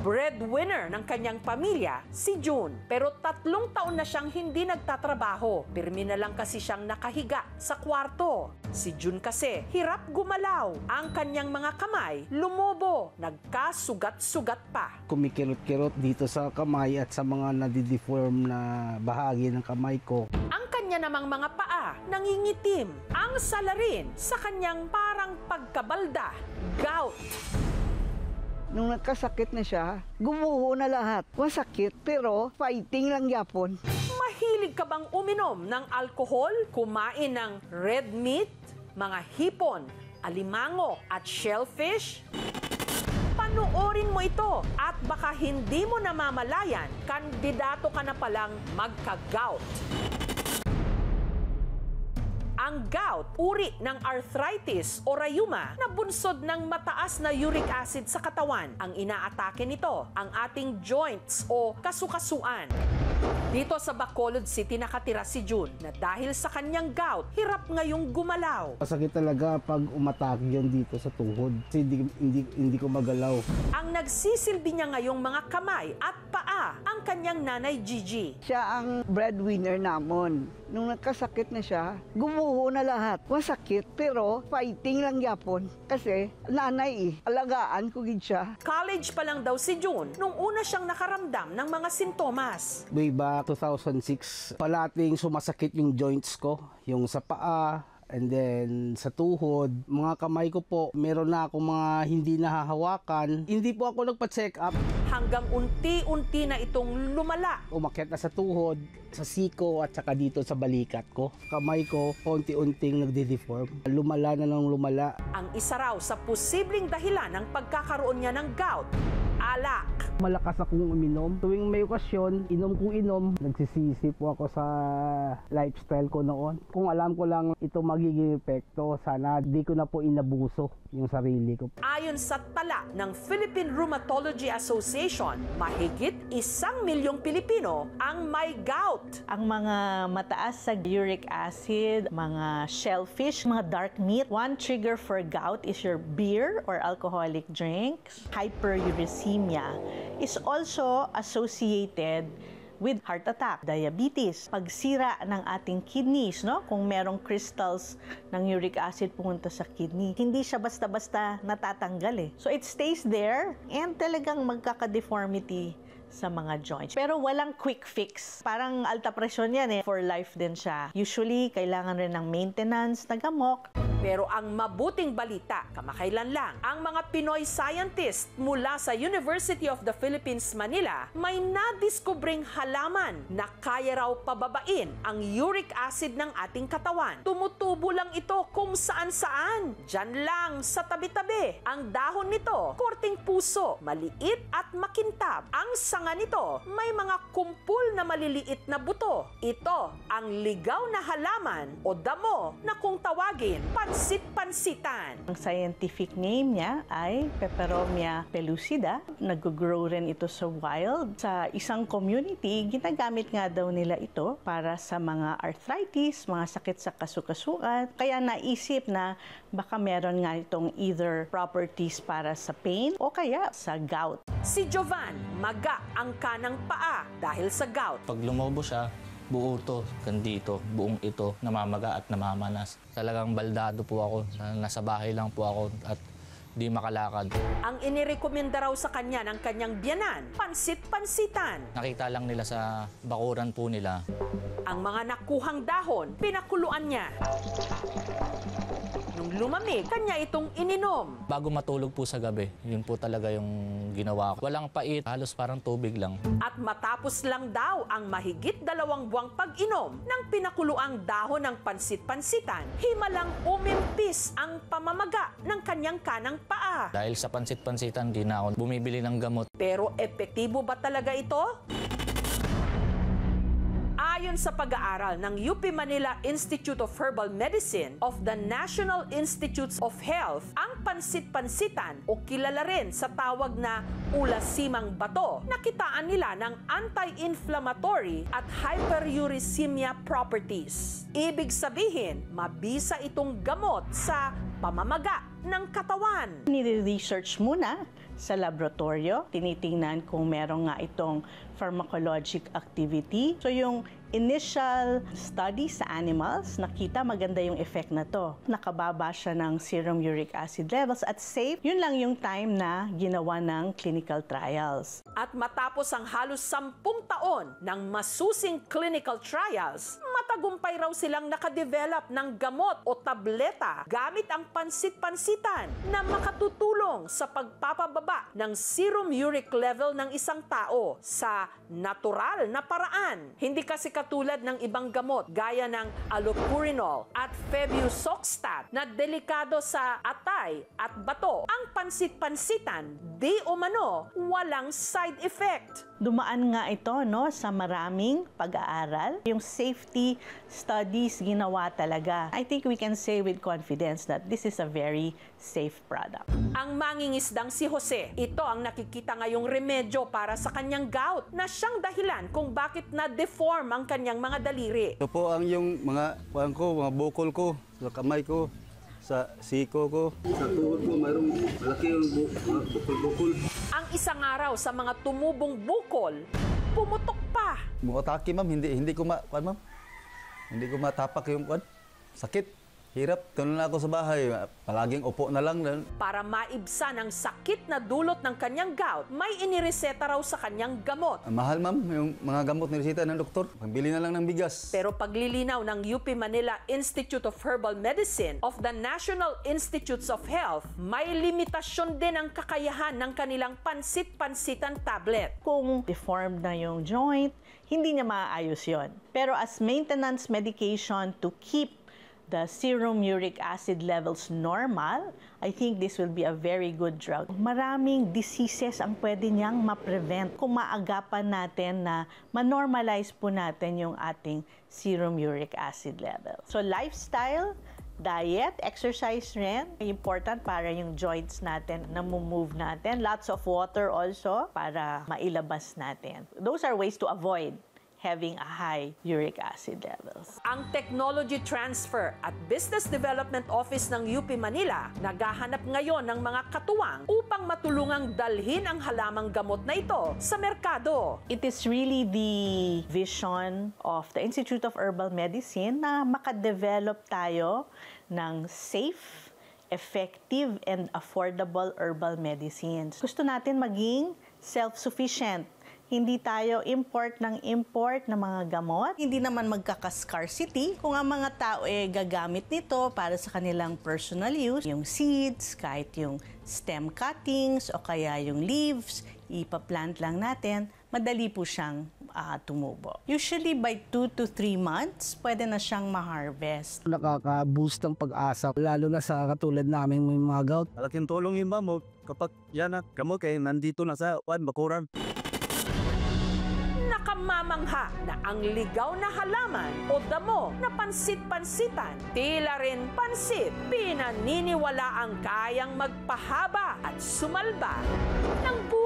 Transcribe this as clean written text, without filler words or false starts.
Breadwinner ng kanyang pamilya, si June. Pero 3 taon na siyang hindi nagtatrabaho. Pirmi na lang kasi siyang nakahiga sa kwarto. Si June kasi, hirap gumalaw. Ang kanyang mga kamay, lumobo. Nagkasugat-sugat pa. Kumikirot-kirot dito sa kamay at sa mga nadideform na bahagi ng kamay ko. Ang kanya namang mga paa, nangingitim. Ang salarin sa kanyang parang pagkabalda, gout. Nung nagkasakit na siya, gumuho na lahat. Masakit, pero fighting lang yapon. Mahilig ka bang uminom ng alkohol, kumain ng red meat, mga hipon, alimango at shellfish? Panoorin mo ito at baka hindi mo namamalayan, kandidato ka na palang magka-gout. Ang gout, uri ng arthritis o rayuma na bunsod ng mataas na uric acid sa katawan. Ang inaatake nito, ang ating joints o kasukasuan. Dito sa Bacolod City nakatira si June na dahil sa kanyang gout, hirap ngayong gumalaw. Masakit talaga pag umatake yan dito sa tuhod. Kasi hindi ko magalaw. Ang nagsisilbi niya ngayong mga kamay at paa, ang kanyang nanay Gigi. Siya ang breadwinner namon. Nung nagkasakit na siya, gumuho na lahat. Masakit, pero fighting lang yapon. Kasi nanay alagaan ko gid siya. College pa lang daw si June nung una siyang nakaramdam ng mga sintomas. Way back 2006, palating sumasakit yung joints ko. Yung sa paa, and then sa tuhod. Mga kamay ko po, meron na akong mga hindi nahahawakan. Hindi po ako nagpa-check up. Hanggang unti-unti na itong lumala. Umakyat na sa tuhod, sa siko at saka dito sa balikat ko. Kamay ko, unti-unting nagde-deform. Lumala na ng lumala. Ang isa raw sa posibleng dahilan ng pagkakaroon niya ng gout, alak. Malakas akong uminom. Tuwing may okasyon, inom kong inom. Nagsisisi po ako sa lifestyle ko noon. Kung alam ko lang ito magiging epekto, sana di ko na po inabuso yung sarili ko. Ayon sa tala ng Philippine Rheumatology Association, mahigit 1 milyong Pilipino ang may gout. Ang mga mataas sa uric acid, mga shellfish, mga dark meat. One trigger for gout is your beer or alcoholic drinks. Hyperuricemia is also associated with heart attack, diabetes, pagsira ng ating kidneys, no? Kung merong crystals ng uric acid pumunta sa kidney, hindi siya basta-basta natatanggal eh. So it stays there and talagang magkaka-deformity sa mga joints. Pero walang quick fix. Parang alta presyon yan eh. For life din siya. Usually, kailangan rin ng maintenance na gamot. Pero ang mabuting balita, kamakailan lang, ang mga Pinoy scientist mula sa University of the Philippines, Manila, may nadiskubring halaman na kaya raw pababain ang uric acid ng ating katawan. Tumutubo lang ito kung saan-saan. Diyan lang sa tabi-tabi. Ang dahon nito, korting puso, maliit at makintab. Ang sanga nito, may mga kumpul na maliliit na buto. Ito ang ligaw na halaman o damo na kung tawagin, pansit-pansitan. Ang scientific name niya ay Peperomia pellucida. Nag-grow rin ito sa wild. Sa isang community, ginagamit nga daw nila ito para sa mga arthritis, mga sakit sa kasukasuan. Kaya naisip na baka meron nga itong either properties para sa pain o kaya sa gout. Si Jovan, maga ang kanang paa dahil sa gout. Pag lumobo siya, buo to, gandito, buong ito, namamaga at namamanas. Talagang baldado po ako, nasa bahay lang po ako at di makalakad. Ang inirekomenda raw sa kanya ng kanyang biyanan, pansit-pansitan. Nakita lang nila sa bakuran po nila. Ang mga nakuhang dahon, pinakuluan niya. Nung lumamig, kanya itong ininom. Bago matulog po sa gabi, yun po talaga yung ginawa ko. Walang pait, halos parang tubig lang. At matapos lang daw ang mahigit 2 buwang pag-inom ng pinakuluang dahon ng pansit-pansitan, himalang umimpis ang pamamaga ng kanyang kanang paa. Dahil sa pansit-pansitan, di na ako bumibili ng gamot. Pero epektibo ba talaga ito? Ayon sa pag-aaral ng UP Manila Institute of Herbal Medicine of the National Institutes of Health, ang pansit-pansitan o kilala rin sa tawag na ulasimang bato, nakitaan nila ng anti-inflammatory at hyperuricemia properties. Ibig sabihin, mabisa itong gamot sa pamamaga ng katawan. Nire-research muna sa laboratorio. Tinitingnan kung meron nga itong pharmacologic activity. So yung initial study sa animals, nakita maganda yung effect na to. Nakababa siya ng serum uric acid levels at safe. Yun lang yung time na ginawa ng clinical trials. At matapos ang halos 10 taon ng masusing clinical trials, matagumpay raw silang nakadevelop ng gamot o tableta gamit ang pansit-pansitan na makatutulong sa pagpapababa ng serum uric level ng isang tao sa natural na paraan. Hindi kasi katulad ng ibang gamot gaya ng allopurinol at febusoxstat na delikado sa atay at bato. Ang pansit-pansitan, di umano, walang side effect. Dumaan nga ito sa maraming pag-aaral. Yung safety studies ginawa talaga. I think we can say with confidence that this is a very safe product. Ang mangingisdang si Jose, ito ang nakikita ngayong remedyo para sa kanyang gout na siyang dahilan kung bakit na-deform ang kanyang mga daliri. Ito po ang yung mga bukol ko, sa kamay ko, sa siko ko. Sa tuhod ko, mayroong malaki yung mga bukol-bukol. Ang isang araw sa mga tumubong bukol, pumutok pa. Mukotake, ma'am, hindi ko ma'am. Hindi ko matapak yung sakit. Hirap, tunan na ako sa bahay. Palaging upo na lang. Para maibsan ang sakit na dulot ng kanyang gout, may inireseta raw sa kanyang gamot. Mahal, ma'am, yung mga gamot ni resita ng doktor. Pambili na lang ng bigas. Pero paglilinaw ng UP Manila Institute of Herbal Medicine of the National Institutes of Health, may limitasyon din ang kakayahan ng kanilang pansit-pansitan tablet. Kung deformed na yung joint, hindi niya maaayos yon. Pero as maintenance medication to keep the serum uric acid levels normal, I think this will be a very good drug. Maraming diseases ang pwede niyang ma-prevent kung maagapan natin na ma-normalize po natin yung ating serum uric acid level. So lifestyle, diet, exercise rin, important para yung joints natin na move natin. Lots of water also para mailabas natin. Those are ways to avoid having a high uric acid levels. Ang Technology Transfer at Business Development Office ng UP Manila naghahanap ngayon ng mga katuwang upang matulungang dalhin ang halamang gamot na ito sa merkado. It is really the vision of the Institute of Herbal Medicine na makadevelop tayo ng safe, effective, and affordable herbal medicines. Gusto natin maging self-sufficient. Hindi tayo import ng mga gamot. Hindi naman magkaka-scarcity kung ang mga tao gagamit nito para sa kanilang personal use. Yung seeds, kahit yung stem cuttings o kaya yung leaves, ipaplant lang natin, madali po siyang tumubo. Usually by 2 to 3 months, pwede na siyang ma-harvest. Nakaka-boost ng pag-asa, lalo na sa katulad namin may mga gout. Malaking tulong yun, ma'am, kapag yan na gamot kayo nandito na sa bakuran. Nakamamangha na ang ligaw na halaman o damo na pansit-pansitan, tila rin pansit, pinaniniwala ang kayang magpahaba at sumalba ng buhay.